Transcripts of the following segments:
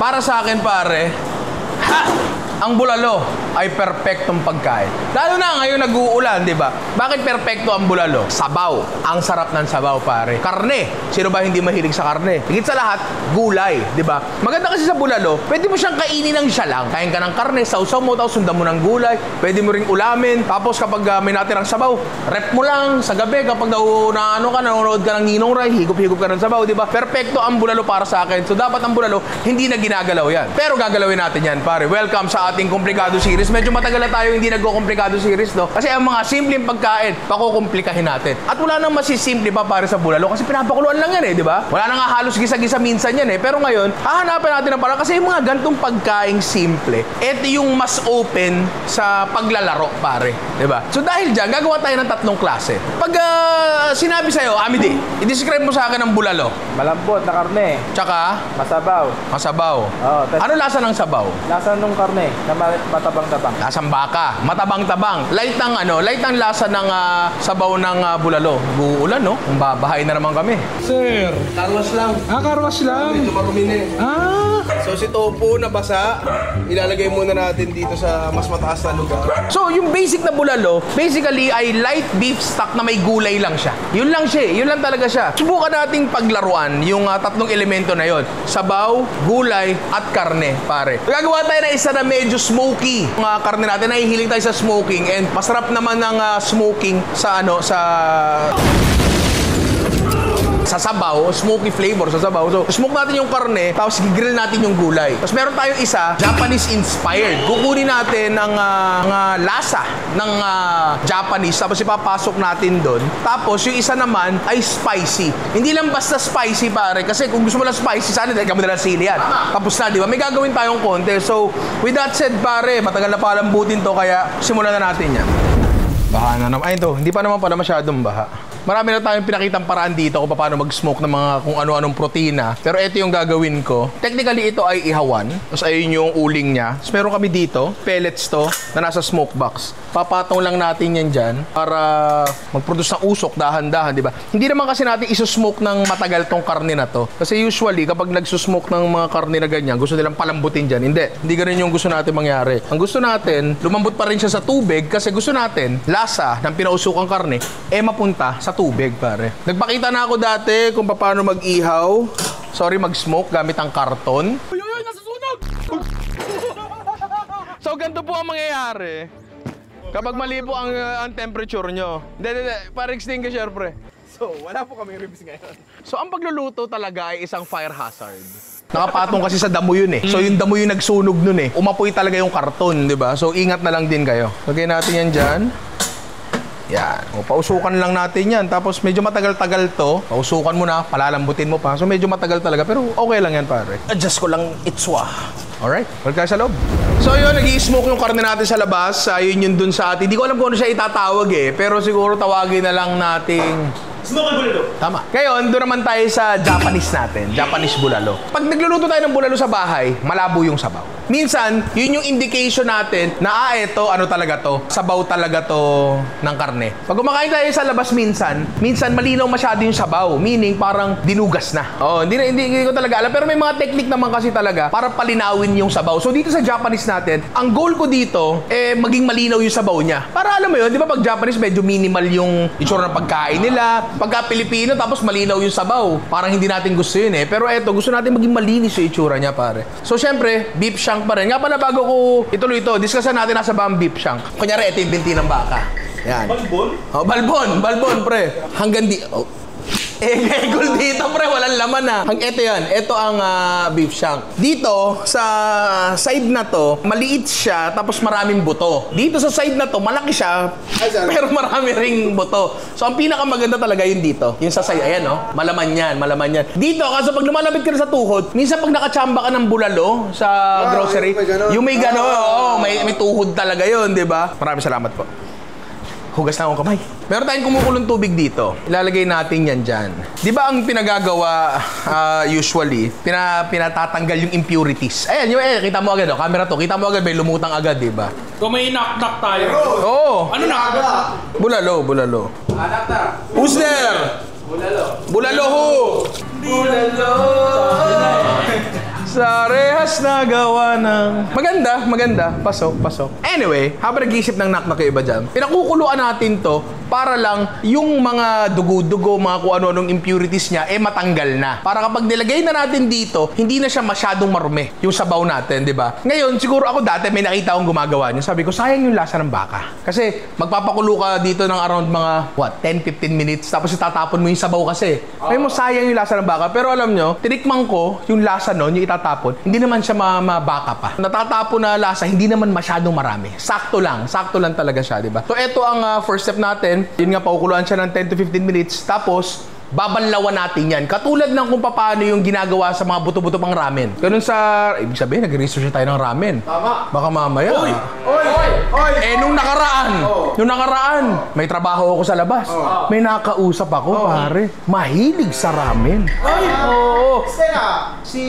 Para sa akin, pare, ang bulalo ay perpektong pagkain. Lalo na ngayon nag-uulan, di ba? Bakit perpekto ang bulalo? Sabaw. Ang sarap ng sabaw, pare. Karne. Sino ba hindi mahilig sa karne? Higit sa lahat, gulay, di ba? Maganda kasi sa bulalo, pwede mo siyang kainin ng siya lang. Kain ka ng karne, sausaw mo, tapos sundan mo ng gulay. Pwede mo ring ulamin. Tapos kapag may natirang sabaw, rep mo lang sa gabi kapag daw nanonood ka ng Ninong Ray, higop-higop ka ng sabaw, di ba? Perpekto ang bulalo para sa akin. So dapat ang bulalo, hindi na ginagalaw yan. Pero gagalawin natin yan, pare. Welcome sa ating komplikado series. Medyo matagal na tayo hindi nagko-komplikado series, no? Kasi ang mga simpleng pagkain, pakukomplikahin natin. At wala nang masisimple pa para sa bulalo kasi pinapakuluan lang yan, di ba? Wala nang halos gisa-gisa minsan yan, Pero ngayon, hahanapin natin ng parang kasi yung mga gantong pagkaing simple, ito yung mas open sa paglalaro, pare. Di ba? So dahil dyan, gagawa tayo ng tatlong klase. Pag sinabi sa'yo, Amity, i-describe mo sa akin ang bulalo. Malambot na karne. Tsaka? Masabaw. Masabaw. Oo. Ano lasa ng sabaw? Lasa nung karne na matabang-tabang. Lasang baka, matabang-tabang. Light ng lasa ng sabaw ng bulalo. Buulan, no? Babahay na naman kami. Sir. Karwas lang. Karwas lang. Medyo marumi na eh. So si tofu na basa, ilalagay muna natin dito sa mas mataas na lugar. So yung basic na bulalo, basically ay light beef stock na may gulay lang siya. Yun lang siya, yun lang talaga siya. Subukan nating paglaruan yung tatlong elemento na yon. Sabaw, gulay, at karne, pare. Gagawa tayo na isa na medyo smoky. Mga karne natin, nahihiling tayo sa smoking and masarap naman ng smoking sa sabaw, smoky flavor sa sabaw. So, smoke natin yung karne, tapos grill natin yung gulay. Tapos meron tayong isa, Japanese-inspired. Kukunin natin ang lasa ng Japanese, tapos ipapasok natin doon. Tapos, yung isa naman ay spicy. Hindi lang basta spicy, pare. Kasi kung gusto mo lang spicy, sana dahil kami na lang sili yan. Tapos na, di ba? May gagawin tayong konti. So, with that said, pare, matagal na palambutin to, kaya simulan na natin yan. Baha na naman. Ay, ito. Hindi pa naman pala masyadong baha. Marami na tayong pinakitang paraan dito kung paano mag-smoke ng mga kung ano-anong protina. Pero ito yung gagawin ko. Technically, ito ay ihawan. Tapos ayun yung uling niya. Tapos meron kami dito, pellets to, na nasa smoke box. Papatong lang natin yan dyan para mag-produce ng usok, dahan-dahan, di ba? Hindi naman kasi natin isusmoke ng matagal tong karne na to. Kasi usually, kapag nagsusmoke ng mga karne na ganyan, gusto nilang palambutin dyan. Hindi ganun yung gusto natin mangyari. Ang gusto natin, lumambot pa rin siya sa tubig kasi gusto natin, lasa ng pinausukang karne, mapunta sa tubig, pare. Nagpakita na ako dati kung paano mag-ihaw. Sorry, mag-smoke gamit ang karton. Uy, nasusunog! So, ganito po ang mangyayari kapag mali po ang temperature nyo. Hindi. Para extinguisher, pre. So, wala po kami ribs ngayon. So, ang pagluluto talaga ay isang fire hazard. Nakapatong kasi sa damo yun eh. So, yung damo yung nagsunog nun eh. Umapoy talaga yung karton, di ba? So, ingat na lang din kayo. Lagay natin yan dyan. Yan. O, pausukan lang natin yan. Tapos medyo matagal-tagal to. Pausukan mo na, palalambutin mo pa. So medyo matagal talaga. Pero okay lang yan, pare. Adjust ko lang itswa. Alright, balik tayo sa loob. So yun, nag-i-smoke yung karne natin sa labas. Yun yun dun sa atin. Hindi ko alam kung ano siya itatawag eh. Pero siguro tawagin na lang nating Smoke bulalo. Tama. Ngayon, doon naman tayo sa Japanese natin. Japanese bulalo. Pag nagluluto tayo ng bulalo sa bahay, malabo yung sabaw. Minsan, yun yung indication natin na eto, ano talaga to? Sabaw talaga to ng karne. Pag kumakain tayo sa labas minsan malinaw masyado yung sabaw. Meaning, parang dinugas na. Hindi ko talaga alam. Pero may mga technique naman kasi talaga para palinawin yung sabaw. So, dito sa Japanese natin, ang goal ko dito, maging malinaw yung sabaw niya. Para alam mo yun, di ba pag Japanese, medyo minimal yung itsura ng pagkain nila. Pagka Pilipino, tapos malinaw yung sabaw. Parang hindi natin gusto yun eh. Pero eto, gusto natin maging malinis yung itsura niya, pare. So, syempre, beef shank pa rin. Nga pala, bago ko ituloy ito, discussan natin nasa ba ang beef shank. Kunyari, ito yung binti ng baka. Yan. Balbon? Balbon, pre. Hanggang di... Gul dito, pre, walang laman na. Ito yan, ito ang beef shank. Dito, sa side na to, maliit siya, tapos maraming buto. Dito sa side na to, malaki siya, pero marami ring buto. So, ang pinakamaganda talaga yun dito. Yung sa side, ayan, no? Malaman yan. Dito, kasi pag lumalapit ka na sa tuhod, minsan pag nakachamba ka ng bulalo sa grocery, yung may gano'n, may tuhod talaga yun, di ba? Maraming salamat po. Hugas na akong kamay. Meron tayong kumukulong tubig dito. Ilalagay natin yan dyan. Di ba ang pinagagawa usually, pinatatanggal yung impurities. Ayan, kita mo agad, camera to. Kita mo agad, may lumutang agad, di ba? Kung may knock-knock tayo. Oo. Ano knock-knock? Bulalo. Who's there? Bulalo who? Bulalo. Sa rehas na gawa ng... Maganda. Pasok. Anyway, habang nag-iisip ng knock-knock yung iba dyan, pinakukuluan natin to para lang yung mga dugo-dugo, mga kung ano-anong impurities niya, matanggal na. Para kapag nilagay na natin dito, hindi na siya masyadong marumi yung sabaw natin, di ba? Ngayon, siguro ako dati may nakita akong gumagawa niya. Sabi ko, sayang yung lasa ng baka. Kasi magpapakulo ka dito ng around mga, 10-15 minutes, tapos itatapon mo yung sabaw kasi. Kaya mo, sayang yung lasa ng baka. Pero alam nyo, tinikman ko yung lasa nun, yung itatapon, hindi naman siya mabaka pa. Natatapon na lasa, hindi naman masyadong marami. Sakto lang talaga siya, di ba? So, ito ang first step natin. Yun nga, paukuluan siya ng 10 to 15 minutes. Tapos, babanlawan natin yan. Katulad ng kung paano yung ginagawa sa mga buto-buto pang ramen. Ganun sa... Ibig sabihin, nag-research tayo ng ramen. Tama. Baka mamaya. Oy! Nung nakaraan, may trabaho ako sa labas. May nakausap ako, pare. Mahilig sa ramen. Oo. Teka, si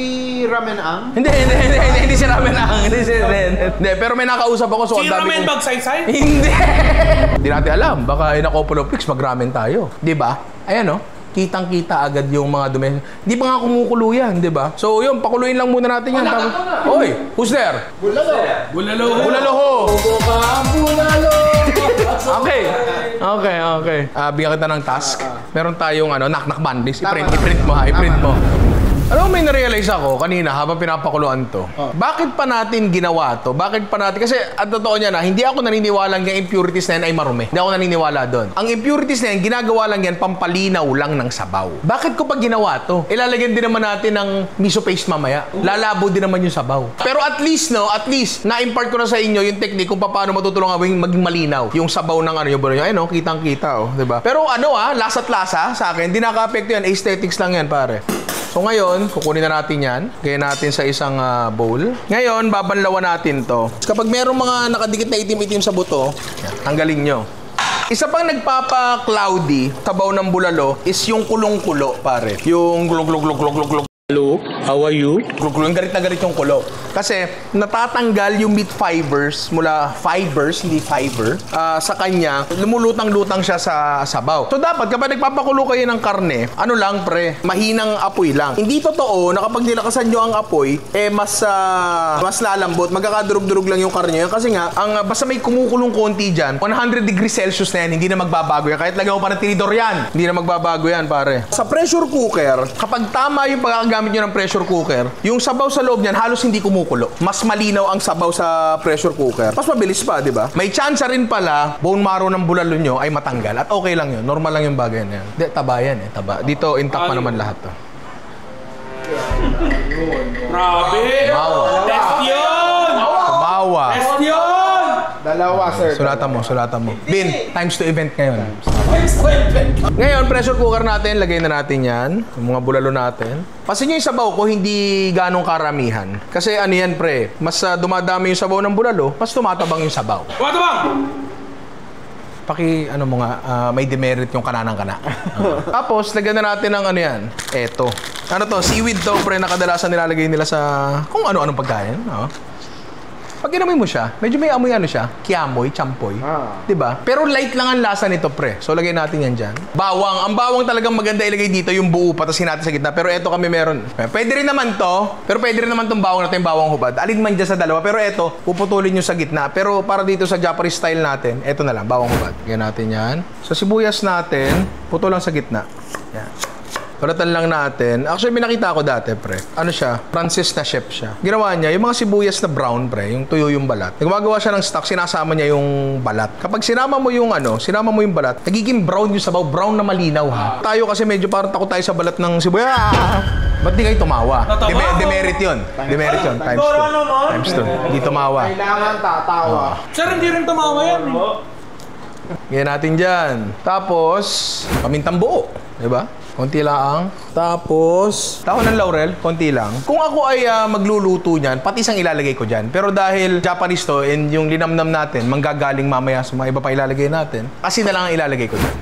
Ramen Ang? Hindi si ramen ang. Hindi, pero may nakausap ako. So Si Ramen Bagsaysay? Hindi. Hindi natin alam. Baka in a couple of weeks, mag-ramen tayo. Di ba? Ayan, kitang-kita agad yung mga dumi. Di ba nga kumukulo yan, di ba? So, yun, pakuluin lang muna natin yan. Oy, who's there? Bulalo. Okay. Bigyan kita ng task. Meron tayong knock-knock bandis. I-print mo. Alam mo, may narealize ako kanina habang pinapakuluan to. Bakit pa natin ginawa to? Kasi at totoo niya na, hindi ako naniniwala yung impurities na yan ay marumi. Hindi ako naniniwala doon. Ang impurities na yan, ginagawa lang yan, pampalinaw lang ng sabaw. Bakit ko pa ginawa to? Ilalagyan din naman natin ng miso paste mamaya. Lalabo din naman yung sabaw. Pero at least, na-impart ko na sa inyo yung technique kung paano matutulungan maging malinaw yung sabaw ng yung bulo nyo. Kitang-kita, diba? Pero lasa't lasa sa akin, hindi naka-apekto yan. Aesthetics lang yan, pare. So ngayon, kukunin na natin yan. Gaya natin sa isang bowl. Ngayon, babanlawan natin to. Kapag merong mga nakadikit na itim-itim sa buto, tanggalin nyo. Isa pang nagpapa-cloudy, sabaw ng bulalo, is yung kulong-kulo, pare. Yung glug-glug-glug-glug-glug. Hello, how are you? Glug-glug, garit na garit yung kulo. Kasi natatanggal yung meat fibers mula hindi fiber, sa kanya, lumulutang-lutang siya sa sabaw. So dapat kapag nagpapakulo kayo ng karne, mahinang apoy lang. Hindi totoo na kapag nilakasan nyo ang apoy, mas lalambot, magkakadurog-durog lang yung karne yan. Kasi nga, basta may kumukulong konti dyan, 100 degrees Celsius na yan, hindi na magbabago yan. Kahit lagyan mo pa ng tinidor yan, hindi na magbabago yan, pare. Sa pressure cooker, kapag tama yung pagkakagamit nyo ng pressure cooker, yung sabaw sa loob niyan halos hindi kumukulo. Mas malinaw ang sabaw sa pressure cooker. Mas mabilis pa, di ba? May chance rin pala, bone marrow ng bulalo nyo ay matanggal. At okay lang yun. Normal lang yung bagay na yan. Hindi, taba yan taba. Dito, intact pa naman lahat to. Grabe! Test yun! Tumawa. Test yun! Dalawa, sir. Sulatan mo. Bin, times to event ngayon. Ngayon, pressure cooker natin, lagay na natin yan. Yung mga bulalo natin. Pasin nyo yung sabaw ko, hindi ganong karamihan. Kasi yan, pre, mas dumadami yung sabaw ng bulalo, mas tumatabang yung sabaw. Tumatabang! May demerit yung kananang-kana. Tapos, lagyan na natin ng yan. Eto. Seaweed to, pre, na kadalasan nilalagay nila sa kung ano-anong pagkain. Pag inamoy mo siya, medyo may amoy siya, kiamoy, champoy. Diba? Pero light lang ang lasa nito, pre. So, lagay natin yan dyan. Bawang. Ang bawang talagang maganda ilagay dito, yung buo, patasin natin sa gitna. Pero eto kami meron. Pwede rin naman tong bawang natin, yung bawang hubad. Alin man dyan sa dalawa. Pero eto, puputulin nyo sa gitna. Pero para dito sa Japanese style natin, eto na lang, bawang hubad. Lagyan natin yan. Sa sibuyas natin, putol lang sa gitna. Yan. Balatan lang natin. Actually, may nakita ako dati, pre. Francis na chef siya. Ginawa niya, yung mga sibuyas na brown, pre, yung tuyo yung balat. Nagmagawa siya ng stock, sinasama niya yung balat. Kapag sinama mo yung balat, nagiging brown yung sabaw, brown na malinaw, ha. Tayo kasi medyo parang takot tayo sa balat ng sibuyas. Ba't di kayo tumawa? Demerit yun. Times 2. Hindi tumawa. Kailangan tatawa. Sir, hindi rin tumawa yan. Ganyan natin dyan. Tapos, pamintang buo. Diba? Konti lang. Tapos, dahon ng laurel, konti lang. Kung ako ay magluluto niyan, pati isang ilalagay ko dyan. Pero dahil Japanese to, and yung linamnam natin, manggagaling mamaya sa mga iba pa ilalagay natin, kasi na lang ang ilalagay ko dyan.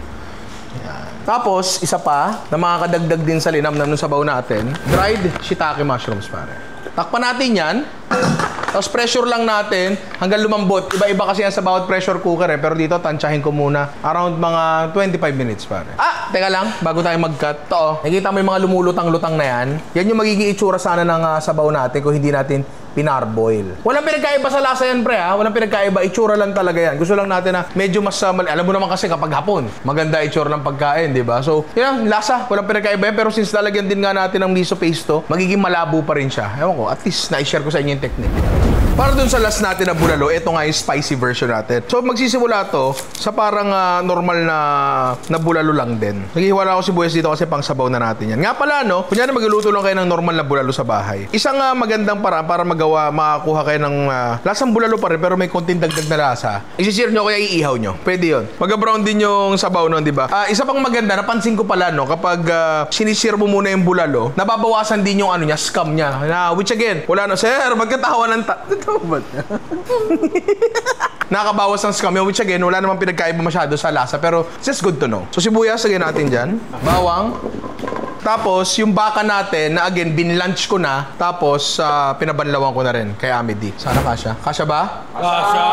Yan. Tapos, isa pa, na makakadagdag din sa linamnam ng sabaw natin, dried shiitake mushrooms, pare. Takpan natin yan. Tapos pressure lang natin hanggang lumambot. Iba-iba kasi yan sa bawat pressure cooker, Pero dito, tansyahin ko muna. Around mga 25 minutes, pare. Teka lang, bago tayo mag-cut. Ito, nakikita mo yung mga lumulutang-lutang na yan. Yan yung magiging itsura sana ng sabaw natin kung hindi natin pinarboil. Walang pinagkaiba sa lasa yan, pre, ha? Walang pinagkaiba. Itsura lang talaga yan. Gusto lang natin na medyo mas... alam mo naman kasi kapag hapon, maganda itsura ng pagkain, di ba? So, yan, lasa. Walang pinagkaiba yan. Pero since talagyan din nga natin ng miso paste, magiging malabo pa rin siya. Ewan ko, at least na-share ko sa inyo yung technique. Para dun sa last natin na bulalo, ito nga yung spicy version natin. So, magsisimula to sa parang normal na bulalo lang din. Naghihiwala ako sibuyas dito kasi pang sabaw na natin yan. Nga pala, no? Kunyari magluluto lang kayo ng normal na bulalo sa bahay. Isang magandang paraan para makakuha kayo ng lasang bulalo pa rin pero may konting dagdag na lasa. Isisir nyo kaya iihaw nyo. Pwede yun. Mag-brown din yung sabaw nun, di ba? Isa pang maganda, napansin ko pala, no? Kapag sinisir mo muna yung bulalo, nababawasan din yung scam niya. Which again, wala na, sir, magkatawa ng nakabawas ng scam yun, which again, wala namang pinagkaiba masyado sa lasa, pero just good to know. So, sibuyas, lagyan natin dyan. Bawang. Tapos, yung baka natin, na again, binlunch ko na. Tapos, pinabanlawan ko na rin kay Amity. Sana kasya. Kasya ba? Kasha!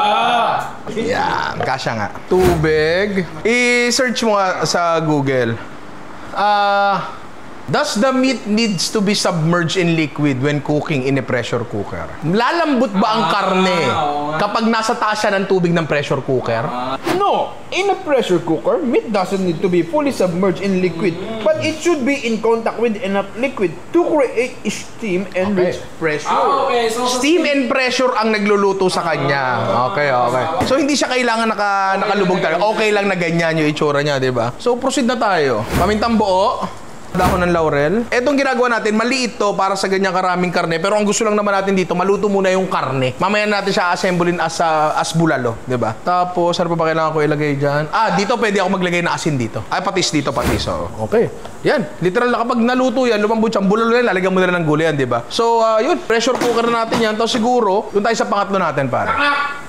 Yan, kasya nga. Tubig. I-search mo nga sa Google. Does the meat needs to be submerged in liquid when cooking in a pressure cooker? Lalambot ba ang karne kapag nasa taas siya ng tubig ng pressure cooker? No, in a pressure cooker, meat doesn't need to be fully submerged in liquid, but it should be in contact with enough liquid to create steam and reach pressure. Okay, so Steam and pressure ang nagluluto sa kanya. Okay. So, hindi siya kailangan nakalubog talaga. Okay lang na ganyan yung itsura niya, di ba? So, proceed na tayo. Pamintang buo. Dahon ng laurel. Etong ginagawa natin, maliit to para sa ganyang karaming karne. Pero ang gusto lang naman natin dito, maluto muna yung karne. Mamaya natin siya assemblein as bulalo, di ba? Tapos, ano pa ba kailangan ko ilagay dyan? Dito pwede ako maglagay na asin dito. Patis dito, patis. So, okay. Yan. Literal na kapag naluto yan, lumambot siyang bulalo yan, lalagyan mo na lang ng gulay yan, di ba? So, yun. Pressure cooker na natin yan. Tapos siguro, doon tayo sa pangatlo natin, pare.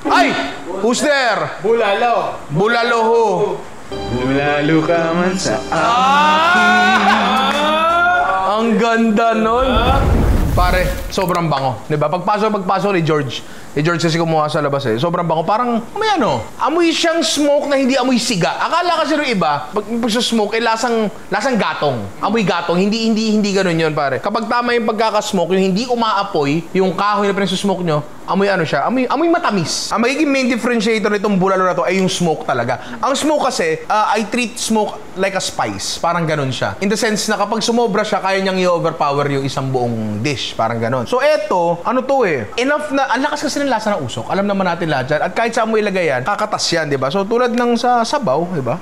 Ay! Who's there? Bulalo. Bulalo ho. Bulalo ka man sa Ang ganda nun. Pare, sobrang bango. Diba? Pagpasok ni George. Kasi kumuha sa labas eh. Sobrang bango. Parang, may amoy siyang smoke na hindi amoy siga. Akala kasi ng iba, pag sa smoke, lasang gatong. Amoy gatong. Hindi ganun yun, pare. Kapag tama yung pagkakasmoke, yung hindi umaapoy, yung kahoy na pinagsusmoke nyo, amoy amoy matamis. Ang magiging main differentiator nitong bulalo na to ay yung smoke talaga. Ang smoke kasi, I treat smoke like a spice. Parang ganun siya. In the sense na kapag sumobra siya, kaya niyang i-overpower yung isang buong dish. Parang ganun. So eto, enough na, ang lakas kasi ng lasa ng usok. Alam naman natin lahat dyan. At kahit saan mo ilagay yan, kakatas yan, di ba? So tulad ng sa sabaw, di ba?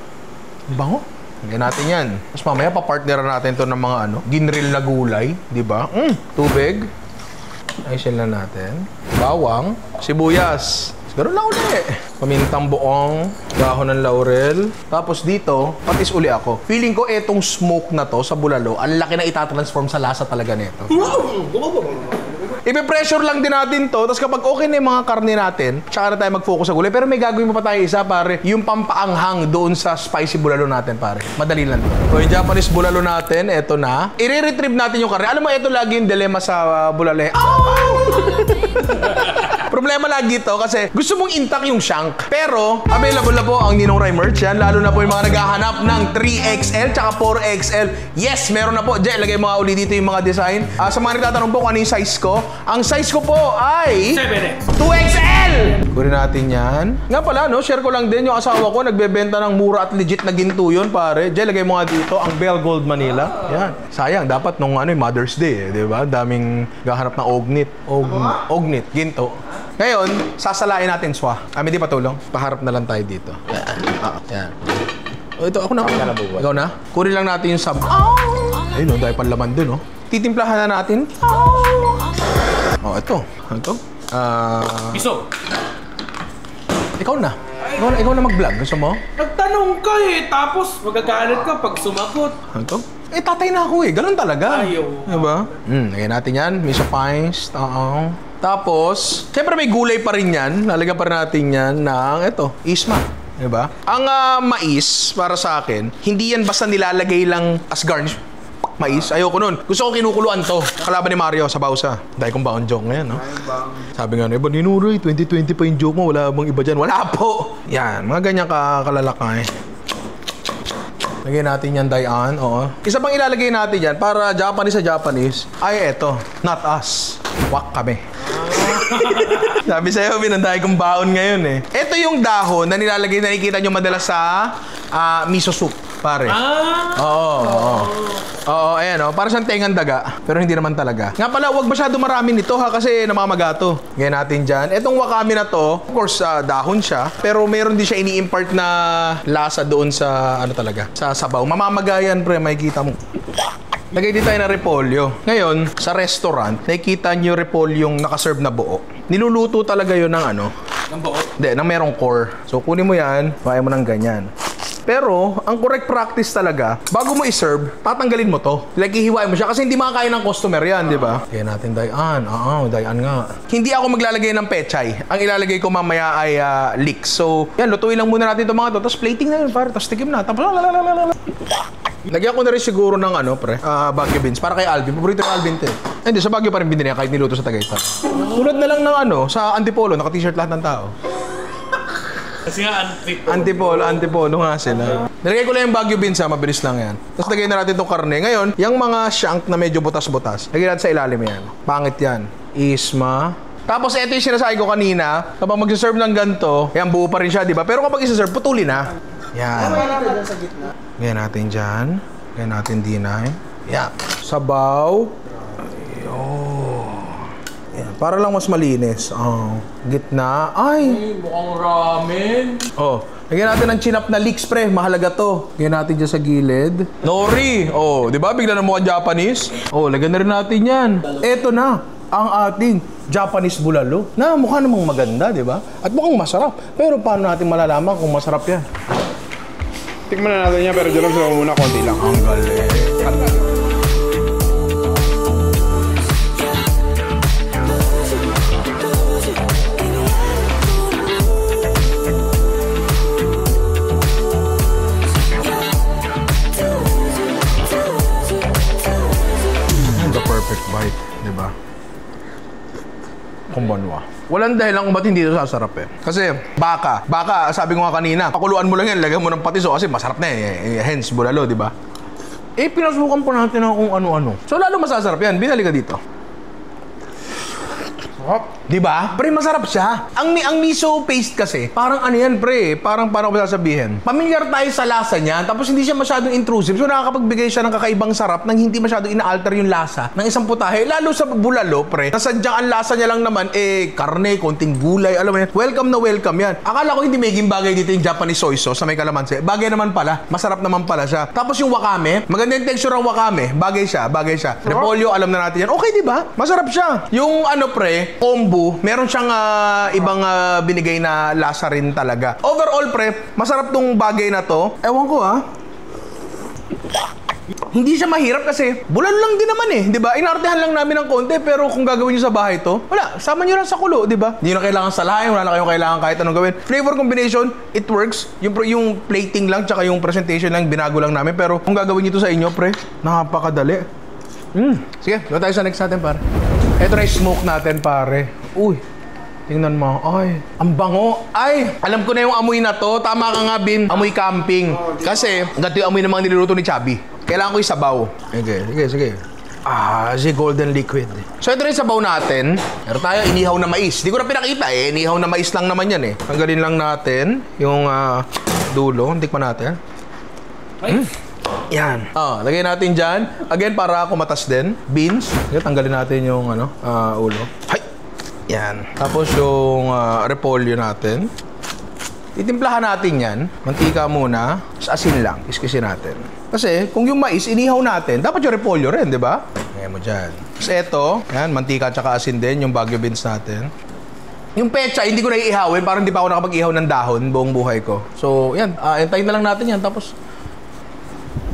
Bango. Lagyan natin yan. Tapos mamaya papartneran natin to ng mga ginril na gulay, di ba? Tubig. Ayusin lang natin. Bawang. Sibuyas. Siguro lang uli. Pamintang buong. Dahon ng laurel. Tapos dito, patis uli ako. Feeling ko etong smoke na to sa bulalo, ang laki na itatransform sa lasa talaga nito. Ipe-pressure lang din natin to. Tapos kapag okay na yung mga karne natin, tsaka na tayo mag-focus sa gulay. Pero may gagawin pa tayo isa, pare. Yung pampaanghang doon sa spicy bulalo natin, pare. Madali lang. So, yung Japanese bulalo natin, eto na. I-retrieve natin yung karne. Alam mo, eto lagi yung dilema sa bulalo. Problema lagi ito kasi gusto mong intact yung shank. Pero, available na po ang Ninong Rai merch yan. Lalo na po yung mga naghahanap ng 3XL tsaka 4XL. Yes, meron na po. Diyan, ilagay mga uli dito yung mga design. Sa mga nagtatanong po kung ano yung size ko, ang size ko po ay 2XL! Kunin natin yan. Nga pala, share ko lang din yung asawa ko. Nagbebenta ng mura at legit na ginto yun, pare. Diyan, ilagay mo nga dito ang Bell Gold Manila. Yan. Sayang, dapat nung Mother's Day, di ba? Daming gahanap ng ognit, ginto. Ngayon, sasalain natin swa. Hindi patulong. Paharap na lang tayo dito. Yan. Ito, ako na. Ikaw na? Kunin lang natin yung sub. Ayun, dahil panlaman dun, Titimplahan na natin. Ito. Piso. Ikaw na. Ikaw na mag-vlog. Gusto mo? Nagtanong ka tapos magagalit ka pag sumagot. Ito? Tatay na ako Ganun talaga. Ayaw. Diba? Lagyan natin yan. Miso paste. Tapos, siyempre may gulay pa rin yan. Lalagyan pa rin natin yan ng isma. Diba? Ang mais, para sa akin, hindi yan basta nilalagay lang as garnish. Mais, ayoko nun. Gusto ko kinukuluan to. Kalaban ni Mario sa Bausa. Dahil kong baon joke ngayon, Sabi nga, iba ni Nuray, 2020 pa yung joke mo. Wala bang iba dyan? Wala po! Yan, mga ganyan kalalakay. Lagyan natin yan, Dayan. Oo. Isa pang ilalagay natin yan para Japanese sa Japanese. Ay, eto. Not us. Wak kami. Sabi sa'yo, binandahay kong baon ngayon eh. Ito yung dahon na nilalagay na nakikita nyo madalas sa miso soup, pare. Oo, ayan o. Para siyang tengang daga. Pero hindi naman talaga. Nga pala, huwag masyado marami nito ha kasi namamagato. Ngayon natin dyan. Etong wakame na to, of course, dahon siya. Pero meron din siya ini-impart na lasa doon sa, ano talaga, sa sabaw. Mamamagayan, pre, makikita mo. Lagay din tayo ng repolyo. Ngayon, sa restaurant, nakikita nyo repolyong nakaserve na buo. Niluluto talaga yun ng ano? Ng buo? Hindi, ng merong core. So, kunin mo yan, kaya mo ng ganyan. Pero, ang correct practice talaga, bago mo i-serve, tatanggalin mo to. Like, ihiwain mo siya kasi hindi makakain ng customer yan, di ba? Kaya natin Dayan. Dayan nga. Hindi ako maglalagay ng pechay. Ang ilalagay ko mamaya ay leeks. So, yan, lutuin lang muna natin itong mga to. Tapos plating na yun, pare. Tapos tikim na. Tapos lagyan ko na rin siguro ng ano, pre, Baguio beans. Para kay Alvin. Paborito ng Alvin, te. Hindi, sa Baguio pa rin binili kahit niluto sa Tagaytay. Tulad na lang ng ano, sa Antipolo, naka-t-shirt lahat ng tao. Kasi nga Antipolo nga sila. Nilagay ko lang yung Baguio beans, mabilis lang yan. Tapos lagay na natin itong karne. Ngayon, yung mga shank na medyo butas-butas, lagay natin sa ilalim yan. Pangit yan. Isma. Tapos ito yung sinasabi ko kanina, kapag mag-serve ng ganito, yan buo pa rin siya, di ba? Pero kapag isa-serve, putulin na. Yan. Gaya natin dyan. Gaya natin dinay. Yan. Sabaw. Yan. Para lang mas malinis. Gitna. Ay! mukhang ramen. Lagyan natin ng chinap na leeks, pre. Mahalaga to. Lagyan natin dyan sa gilid. Nori! Di ba? Bigla na mukhang Japanese. Lagyan na rin natin yan. Eto na ang ating Japanese bulalo. Na mukha namang maganda, di ba? At mukhang masarap. Pero paano natin malalaman kung masarap yan? Tikman na natin yan, pero dyan lang sila muna, konti lang. Ang galing. The perfect bite, di ba? Kumbanwa. Walang dahilan kung ba't hindi ito sasarap eh. Kasi baka, sabi ko nga kanina, pakuluan mo lang yan, lagyan mo ng patiso kasi masarap na eh. Hence, bulalo, di ba? Pinasukan po natin ng kung ano-ano. So lalo masasarap yan, binali ka dito. Di ba? Pre, masarap siya. Ang miso paste kasi, parang ano yan, pre. Parang paano ko sasabihin? Pamilyar tayo sa lasa niya, tapos hindi siya masyadong intrusive. So nakakapagbigay siya ng kakaibang sarap nang hindi masyadong ina-alter yung lasa ng isang putahe. Lalo sa bulalo, pre. Nasadyang ang lasa niya lang naman, karne, konting gulay, alam mo yan. Welcome na welcome yan. Akala ko hindi maging bagay dito yung Japanese soy sauce sa may kalamansi. Bagay naman pala. Masarap naman pala siya. Tapos yung wakame, maganda yung texture ng wakame. Bagay siya. Repolyo, alam na natin yan. Okay, di ba? Masarap siya. Yung ano, pre, kombu, meron siyang ibang binigay na lasa rin talaga. Overall, pre, masarap tong bagay na to. Ewan ko, Hindi siya mahirap kasi bulalo lang din naman eh, 'di ba? Inartehan lang namin ng konti pero kung gagawin niyo sa bahay to, wala, sama niyo lang sa kulo, 'di ba? Hindi na kailangan salahin, wala na kayong kailangan kahit anong gawin. Flavor combination, it works. Yung plating lang tsaka yung presentation lang binago lang namin pero kung gagawin niyo to sa inyo, pre, napakadali. Sige, doon tayo sa next natin, pare. Ito na yung smoke natin, pare. Uy, tingnan mo. Ay, ang bango. Ay, alam ko na yung amoy na to. Tama ka nga, Bin. Amoy camping. Kasi, ganito yung amoy ng mga niluluto ni Chubby. Kailangan ko yung sabaw. Sige. Si golden liquid. So, ito na yung sabaw natin. Meron tayo, inihaw na mais. Di ko na pinakita eh. Inihaw na mais lang naman yan eh. Tanggalin lang natin yung dulo. Tikman natin. Yan. Lagay natin dyan. Again, para kumatas din. Beans. Tanggalin natin yung ulo. Hay! Yan. Tapos yung repolyo natin. Titimplahan natin yan. Mantika muna. Tapos asin lang. Kiskisin natin. Kasi kung yung mais, inihaw natin, dapat yung repolyo rin, di ba? Ngayon mo dyan. Tapos ito, yan, mantika tsaka asin din, yung Baguio beans natin. Yung pecha, hindi ko na iihawin. Parang hindi pa ako nakapag-ihaw ng dahon buong buhay ko. So, yan. Entayin na lang natin yan. Tapos,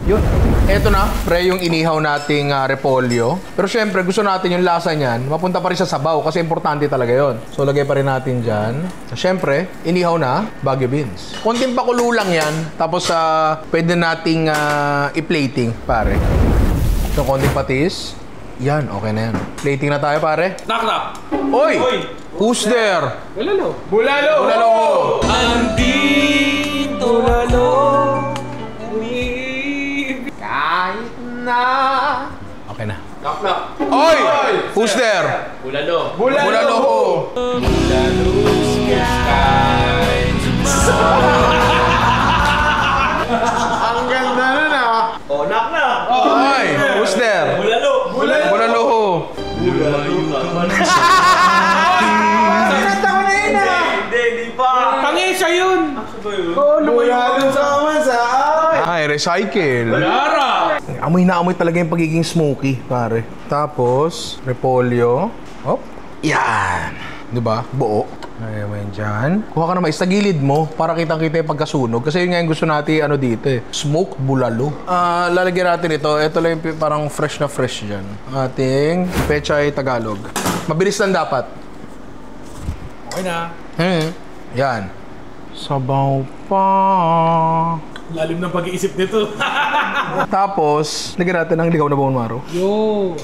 yun. Eto na, pre, yung inihaw nating repolyo. Pero syempre, gusto natin yung lasa niyan. Mapunta pa rin sa sabaw kasi importante talaga yon. So, lagay pa rin natin dyan. Syempre, inihaw na Baguio beans. Konting pakulo lang yan. Tapos, pwede nating i-plating, pare. So, konting patis. Yan, okay na yan. Plating na tayo, pare. Knock. Oy! Who's there? Bulalo! Andito lalo. na. Okay na. Knock knock. Oy! Who's there? Bulalo. Bulalo ho! Ang ganda nun ah. Oh, knock knock. Oy! Who's there? Bulalo. Bulalo ho! Kanta ko na yun ah. Hindi pa. Tangi siya yun. Bulalo sama sa Ay, recycle. Lara. Amoy na amoy talaga yung pagiging smoky, pare. Tapos, repolyo. Hop. Yan. Diba? Buo. Ayan mo yan dyan. Kuha ka na mais sa gilid mo para kitang-kita yung pagkasunog. Kasi yun nga yung gusto natin, ano dito eh. Smoked bulalo. Lalagyan natin ito. Ito lang yung parang fresh na fresh dyan. Ating pechay Tagalog. Mabilis lang dapat. Okay na. Yan. Sabaw pa. Lalim ng pag-iisip nito. Tapos, lagyan natin ng ligaw na bone marrow. Yo.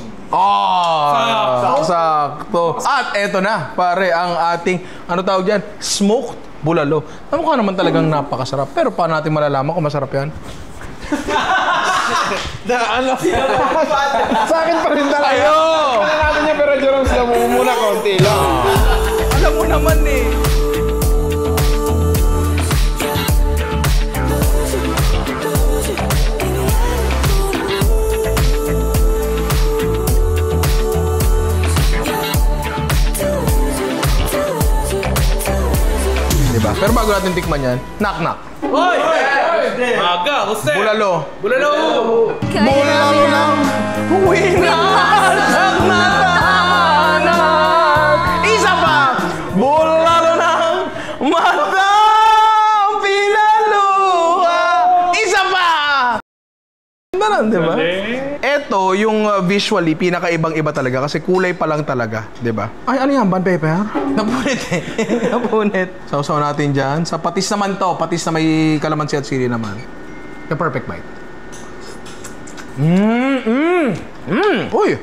Sakto. At eto na, pare, ang ating, ano tawag dyan? Smoked bulalo. Mukha naman talagang napakasarap. Pero paano natin malalaman kung masarap yan? Sa akin pa rin talaga. Ayo! Kaya natin niya pero Jerome sila muna konti lang. Alam mo naman eh. Diba? Pero bago natin tikman yan, knock-knock. Hoy! Maga, Jose. Bulalo. Bulalo. Bulalo ng winasag na tahanan. Isa pa! Bulalo ng matang pinaluha. Isa pa! Ganda lang, di ba? Ito, yung visually, pinakaibang-iba talaga kasi kulay pa lang talaga, di ba? Ay, ano yan? Band pepper? Napunit eh. Napunit. Sausaw natin dyan. Sa patis naman to. Patis na may kalamansi at sili naman. The perfect bite. Uy!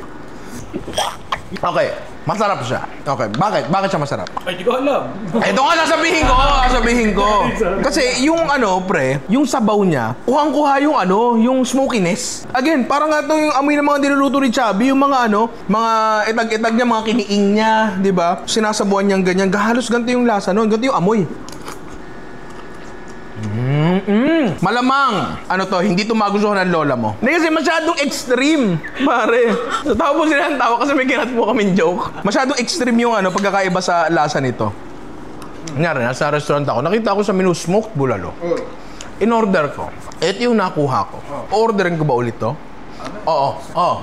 Okay. Masarap siya. Okay. Bakit? Bakit siya masarap? Ay, di ko alam. Ito nga sasabihin ko. Kasi yung ano, pre, yung sabaw niya, kuhang-kuha yung ano, yung smokiness. Again, parang nga ito yung amoy ng mga niluluto ni Chubby, yung mga ano, mga itag-itag niya, mga kiniing niya, di ba? Sinasabuan niyang ganyan. Halos ganito yung lasa noon, ganito yung amoy. Malamang, ano to, hindi to magustuhan ng lola mo. Hindi kasi masyadong extreme, pare. Tawa po sila ng tawa kasi may kinat po kaming joke. Masyadong extreme yung ano, pagkakaiba sa lasa nito. Nangyari, nasa restaurant ako, nakita ko sa menu, smoked bulalo. In-order ko. Ito yung nakuha ko. Orderin ko ba ulit to? Oo,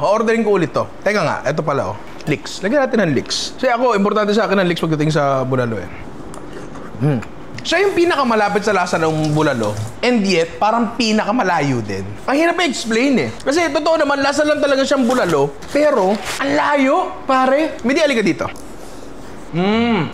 orderin ko ulit to. Teka nga, ito pala oh. Leeks. Lagyan natin ng leeks. Kasi ako, importante sa akin ng leeks pagdating sa bulalo eh. Siya yung pinakamalapit sa lasa ng bulalo, and yet, parang pinakamalayo din. Ang hirap i-explain eh. Kasi totoo naman, lasa lang talaga siyang bulalo, pero ang layo, pare. Midi, alika dito.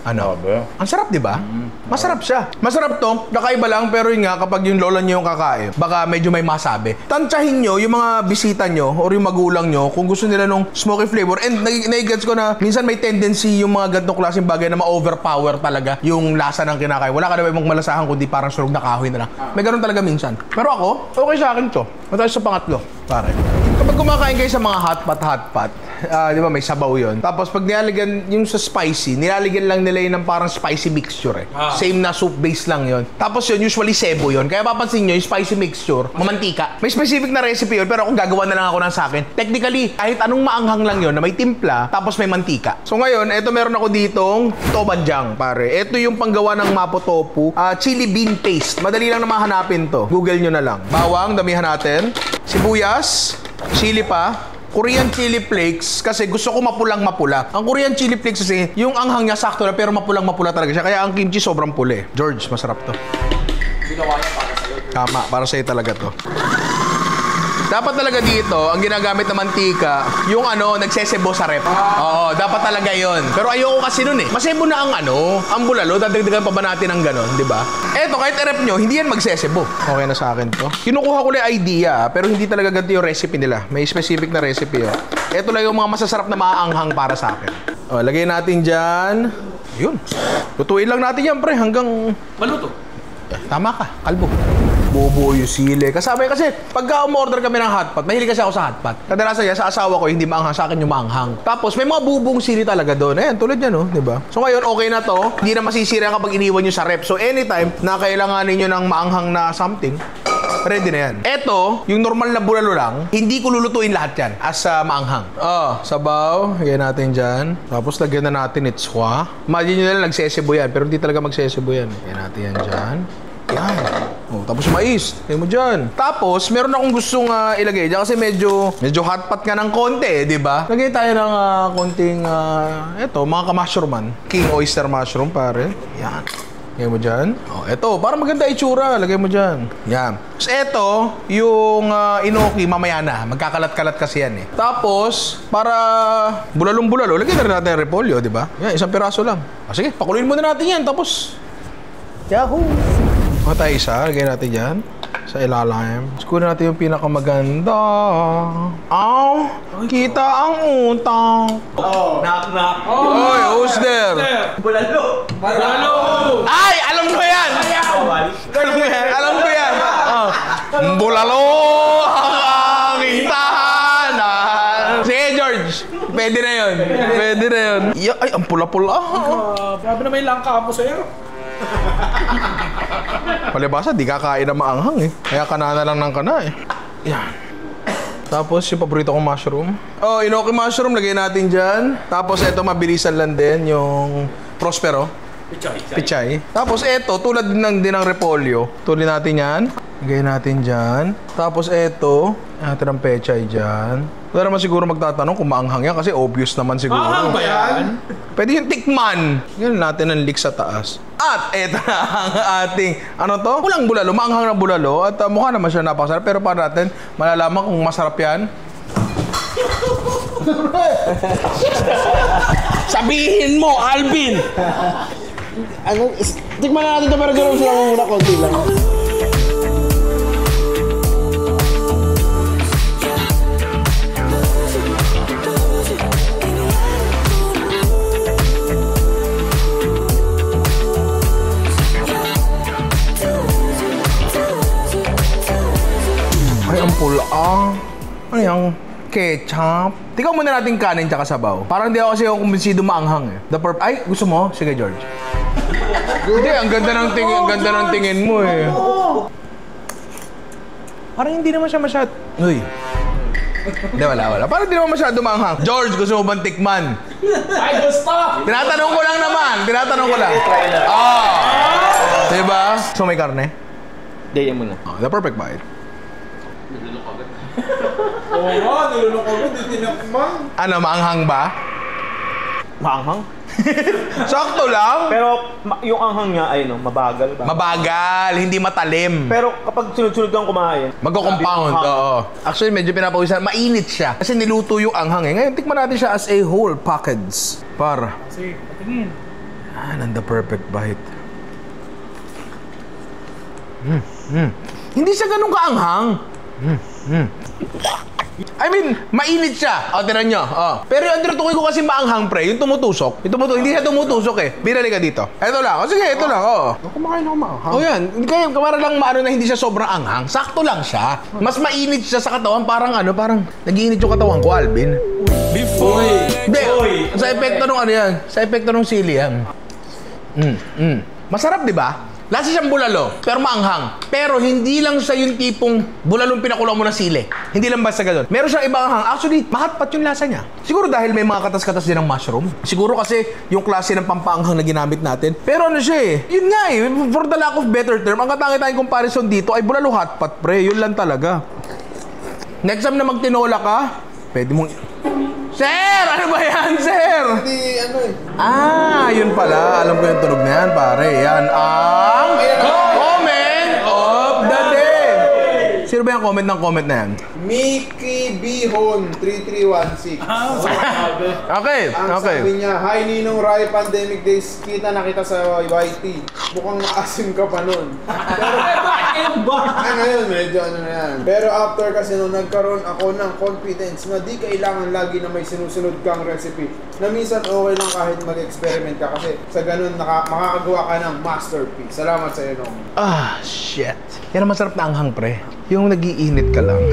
Ano? Ang sarap, di ba? Masarap siya. Masarap to, kakaiba lang, pero yun nga, kapag yung lola nyo yung kakain, baka medyo may masabi. Tansyahin nyo yung mga bisita nyo or yung magulang nyo kung gusto nila nung smoky flavor. And nai-gets ko na minsan may tendency yung mga ganitong klaseng bagay na ma-overpower talaga yung lasa ng kinakain. Wala ka na ibang malasahan kundi parang surog na kahoy na lang. May ganun talaga minsan. Pero ako, okay sa akin to. Matay sa pangatlo, pare. Kapag kumakain kayo sa mga hot pot, di ba may sabaw yun. Tapos pag nilalagyan yung sa spicy, nilalagyan lang nila yun ng parang spicy mixture eh. Same na soup base lang yun. Tapos yun, usually sebo yun. Kaya papansin nyo, yung spicy mixture, mamantika. May specific na recipe yun, pero kung gagawa na lang ako ng sa akin, technically, kahit anong maanghang lang yun na may timpla, tapos may mantika. So ngayon, eto meron ako ditong tobanjang, pare. Eto yung panggawa ng mapo tofu, chili bean paste. Madali lang na mahanapin to. Google nyo na lang. Bawang, damihan natin. Sibuyas, chili pa, Korean chili flakes kasi gusto ko mapulang-mapula. Ang Korean chili flakes kasi, yung anghang niya sakto na pero mapulang-mapula talaga siya. Kaya ang kimchi sobrang puli. George, masarap to. Ginawa niya para sa'yo. Tama, para sa'yo talaga to. Dapat talaga dito, ang ginagamit na mantika, yung ano, nagsesebo sa rep. Oo, dapat talaga yon. Pero ayoko kasi nun eh. Masebo na ang ano, ang bulalo, dadagdagan pa ba natin ng ganon, di ba? Eto, kahit i-rep nyo, hindi yan magsesebo. Okay na sa akin to. Kinukuha ko lang idea, pero hindi talaga ganito yung recipe nila. May specific na recipe yun. Eto lang yung mga masasarap na maaanghang para sa akin. O, lagay natin dyan. Yun. Lutuin lang natin yan, pre, hanggang... Maluto. Tama ka, kalbo. Bubuo yung sili. Kasama kasi pagka umorder kami ng hotpot, mahilig kasi ako sa hotpot. Kadalasan yan, sa asawa ko, hindi maanghang, sa akin yung maanghang. Tapos may mga bubuong sili talaga doon. Ayan, tulad yan, oh, di ba? So ngayon, okay na to. Hindi na masisira kapag iniwan nyo sa rep. So anytime na kailanganin nyo ng maanghang na something, ready na yan. Eto, yung normal na bulalo lang, hindi ko lulutuin lahat yan as maanghang. Sabaw. Lagyan natin dyan. Tapos lagyan na natin itswa. Imagine nyo na lang nagsesebo yan, pero hindi talaga magsesebo yan. Lagyan natin yan dyan. Yan. Tapos mais. Lagyan mo dyan. Tapos, meron akong gustong ilagay dyan kasi medyo hotpot nga ng konti, di ba? Lagay tayo ng konting, eto, mga ka-mushrooman. King oyster mushroom, pare. Yan. Lagay mo dyan. Eto, para maganda itsura. Lagay mo dyan. Yan. Tapos eto, yung inoki, mamaya na. Magkakalat-kalat kasi yan eh. Tapos, para bulalong-bulalo, lagyan na rin natin yung repolyo, di ba? Yan, isang piraso lang. Sige, pakuluin muna natin yan. Tapos, yahoo! Tayo isa, lagay natin dyan sa ilalim. Sikurin natin yung pinakamaganda. Kita ang utang. Knock. Oy, who's there? Bulalo. Ay, alam ko yan! Alam ko yan! Bulalo ang aming tahanan. Sige, George. Pwede na yun. Ay, ang pula-pula. Grabe na may langka po sa'yo. Palibasa, di kakain na maanghang eh. Kaya kanana lang ng kana eh. Yan. Tapos yung paborito kong mushroom. Inoki mushroom, lagay natin dyan. Tapos ito, mabilisan lang din yung Prospero. Pichay. Tapos ito, tulad din ng repolyo. Tuloy natin yan. Lagay natin dyan. Tapos ito, natin ang pechay dyan. Wala naman siguro magtatanong kung maanghang yan kasi obvious naman siguro. Maanghang ba yan? Pwede yung tikman. Yan natin ang leek sa taas. At ito na ang ating, Pulang bulalo, maanghang na bulalo. At mukha naman siya napakasarap. Pero para natin malalaman kung masarap yan. Sabihin mo, Alvin! Tikman na natin ito pero gano'n sila muna konti lang. Ay, ang pula. Ano yung ketchup? Tingnan muna natin kanin tsaka sabaw. Parang hindi ako kasi kumbinsido maanghang eh. Ay, gusto mo? Sige, George. Hindi, ang ganda ng tingin mo eh. Parang hindi naman siya masyad... Uy. Hindi, wala. Parang hindi naman masyado maanghang. George, gusto mo bang tikman? Ay, gusto! Tinatanong ko lang naman. Diba? So, may karne? Dayan mo na. The perfect bite. Oo nga, nilunok ako, di tinakman. Ano, maanghang ba? Maanghang? Sakto lang. Pero yung anghang niya ay mabagal ba? Mabagal, hindi matalim. Pero kapag sunod-sunod kang kumain, Magko-compound, oo. Actually, medyo pinapawisan. Mainit siya. Kasi niluto yung anghang eh. Ngayon, tikman natin siya as a whole package. Para. Sige, patingin. And the perfect bite. Hindi siya ganun kaanghang. I mean, mainit siya. Tiran nyo. Pero yung tinutukoy ko kasi maanghang, pre. Yung tumutusok. Hindi siya tumutusok eh. Binali ka dito. Ito lang. Sige, ito lang. kumakain ako maanghang. Yan. Kaya kamara lang na hindi siya sobrang anghang. Sakto lang siya. Mas mainit siya sa katawan. Parang nag-iinit yung katawan ko, Alvin. Hindi. Sa epekto nung yan. Sa epekto nung sili yan. Masarap, di ba? Lasa siyang bulalo, pero maanghang. Pero hindi lang siya yung tipong bulalong pinakulang mo na sili. Hindi lang basta gano'n. Meron siyang ibang anghang. Actually, mahotpot yung lasa niya. Siguro dahil may mga katas-katas din ng mushroom. Siguro kasi yung klase ng pampaanghang na ginamit natin. Pero siya eh. Yun nga eh. For the lack of better term, ang katangit-tanging comparison dito ay bulalo hotpot, pre. Yun lang talaga. Next time na magtinola ka, pwede mong... Sir! Ano ba yan, sir? Yun pala. Alam ko yung tunog na yan, pare. Yan ang comment of the day. Sino ba yung comment na yan? Mickey Bihon 3316. Okay, Ang okay. sabi niya, "Hi Ninong Rai, pandemic days, kita na kita sa YT. Mukhang naasim ka pa nun." Ngayon, medyo ano na yan. Pero after kasi nung nagkaroon ako ng confidence na di kailangan lagi na may sinusunod kang recipe, na minsan okay lang kahit mag-experiment ka kasi sa ganun makakagawa ka ng masterpiece. Salamat sa iyo, Nong. Shit. Yan ang masarap na anghang, pre. Yung nag-iinit ka lang.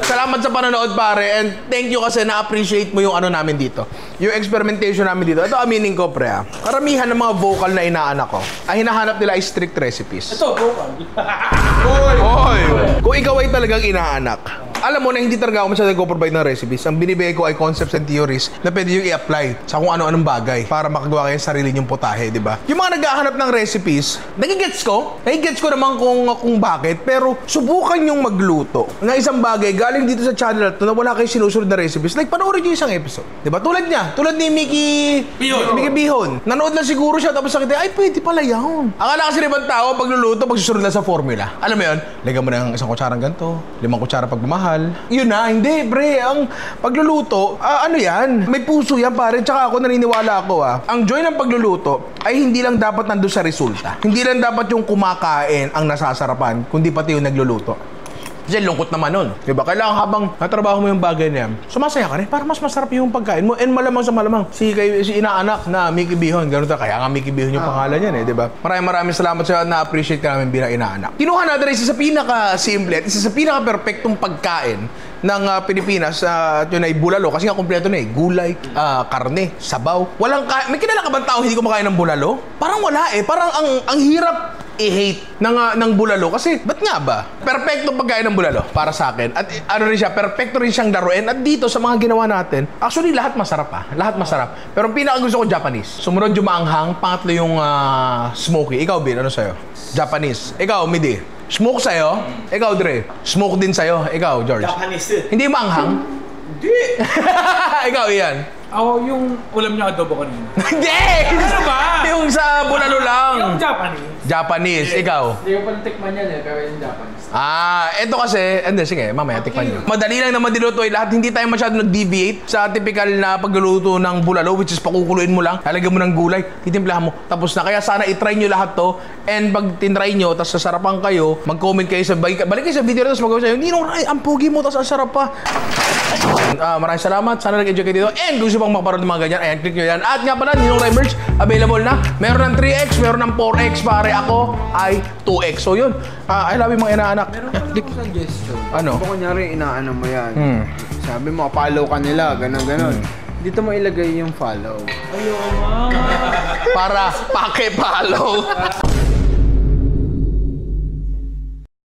Salamat sa panonood, pare. And thank you kasi na-appreciate mo yung ano namin dito. Yung experimentation namin dito. Ito, aminin ko, pre. Karamihan ng mga vocal na inaanak ko, ay hinahanap nila ay strict recipes. Ito, vocal. Hoy! Kung ikaw ay talagang inaanak, alam mo na hindi talaga ako masyadong nag-provide ng recipes. Ang binibigay ko ay concepts and theories na pwede yung i-apply sa kung ano-anong bagay para makagawa kayo ng sarili nyong putahe, di ba? Yung mga naghahanap ng recipes, nagigets ko naman kung bakit, pero subukan yung magluto ng isang bagay galing dito sa channel na to na wala kayo sinusunod na recipes. Like, panoorin nyo isang episode. Di ba? Tulad ni Mickey Bihon. Nanood lang siguro siya tapos sakit, ay pwede pala yan. Akala kasi ibang tao, pagluluto, magsusunod lang sa formula. Alam mo yun? Lagyan mo ng isang kutsarang ganito, 5 kutsara pagmamahal. Yun na, hindi, pre. Ang pagluluto, ano yan? May puso yan, pare. Tsaka ako, naniniwala ako, ang joy ng pagluluto ay hindi lang dapat nandun sa resulta. Hindi lang dapat yung kumakain ang nasasarapan, kundi pati yung nagluluto. Kasi lungkot naman nun. Diba? Kailangan habang natrabaho mo yung bagay na yan, sumasaya ka rin para mas masarap yung pagkain mo. And malamang sa malamang, si inaanak na Mickey Bihon, ganun ta. Kaya nga Mickey Bihon yung pangalan yan diba? Maraming salamat sa'yo na appreciate ka namin bilang inaanak. Kinuha natin isa sa pinaka-simple at isa sa pinaka-perfectong pagkain ng Pilipinas at yun ay bulalo. Kasi nga kompleto na gulay, karne, sabaw. May kilala ka bang tao hindi kumakain ng bulalo? Parang wala Parang ang hirap i-hate ng bulalo. Kasi, ba't nga ba? Perfecto pagkain ng bulalo para sa akin. At ano rin siya, perfecto rin siyang laruin. At dito sa mga ginawa natin, actually lahat masarap Lahat masarap. Pero ang pinaka-gusto ko, Japanese. Sumunod yung maanghang, pangatlo yung smoky. Ikaw, Bin, ano sa'yo? Japanese. Ikaw, Midi. Smoke sa'yo? Ikaw, Dre. Smoke din sa'yo. Ikaw, George. Japanese. Hindi maanghang? Hindi. Ikaw, Ian. Ako, yung ulam niya adobo kanina. Hindi! Ano ba? Yung sa bulalo lang. Yung Japanese. Japanese. Ikaw. Hindi ko pa natikman yan pero yung Japanese. Ito kasi, hindi, sige, mamaya, tikman nyo. Madali lang naman diluto lahat. Hindi tayo masyado nag-deviate sa typical na pagluluto ng bulalo, which is pakukuluin mo lang, lalagyan mo ng gulay, titimplahan mo, tapos na. Kaya sana itry nyo lahat to, and pag tinry nyo, tapos sasarapan kayo, mag-comment kayo balik kayo sa video na, tapos mag-comment sa'yo, Ninong Rai, ang pogi mo, tapos ang sarap pa. Maraming salamat, sana nag-enjoy kayo dito, and gusto pang makaparoon ng mga ganyan, ayan, click nyo yan. At nga pala, Ninong Rai merch, available na. Meron ng 3X, meron ng 4X, pare. Ako ay 2X. So yun, I love you mga inaanak. Meron pa lang suggestion. Ano? Kung kunyari, inaano mo yan. Sabi mo, follow ka nila, ganun. Dito mo ilagay yung follow. Ayoko, ma. Para pake-follow.